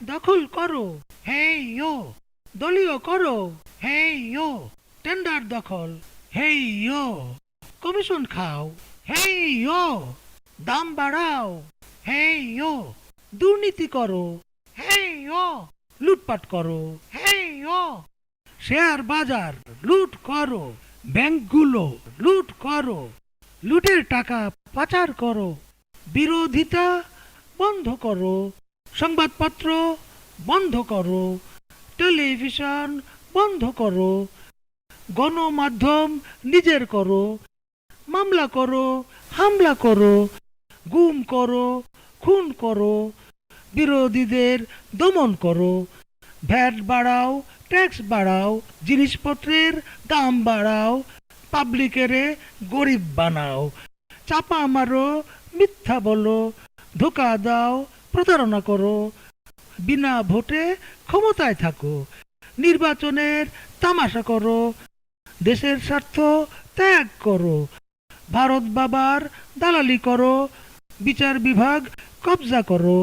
দখল করো, হেই ইয়ো। দলীয় করো, হেই ইয়ো। টেন্ডার দখল, হেই ইয়ো। কমিশন খাও, হেই ইয়ো। দাম বাড়াও, হেই ইয়ো। দুর্নীতি করো, হেই ইয়ো। লুটপাট করো, হেই ইয়ো। শেয়ার বাজার লুট করো, ব্যাংকগুলো লুট করো, লুটের টাকা পাচার করো। বিরোধিতা বন্ধ করো, সংবাদপত্র বন্ধ করো, টেলিভিশন বন্ধ করো, গণমাধ্যম নিজের করো, মামলা করো, হামলা করো, গুম করো, খুন করো, বিরোধীদের দমন করো, ভ্যাট বাড়াও, ট্যাক্স বাড়াও, জিনিসপত্রের দাম বাড়াও, পাবলিকেরে গরিব বানাও, চাপা মারো, মিথ্যা বলো, ধোকা দাও, প্রতারণা করো, বিনা ভোটে ক্ষমতায় থাকো, নির্বাচনের তামাশা করো, দেশের স্বার্থ ত্যাগ করো, ভারত বাবার দালালি করো, বিচার বিভাগ কবজা করো,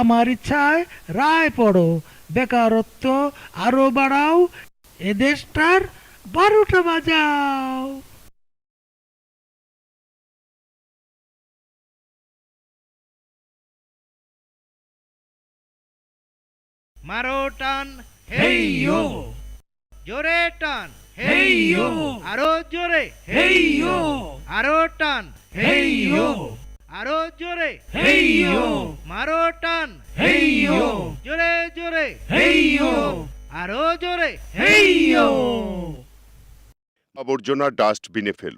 আমার ইচ্ছায় রায় পড়ো, বেকারত্ব আরো বাড়াও, এ দেশটার 12টা বাজাও। মারো টান, হেই ইয়ো, জোরে টান, হেই ইয়ো, আরো জোরে, হেই ইয়ো, আরো টান, হেই ইয়ো, আরো জোরে, হেই ইয়ো, মারো টান, হেই ইয়ো, জোরে জোরে, হেই ইয়ো, আরো জোরে, হেই ইয়ো। আবর্জনা ডাস্টবিনে ফেলো।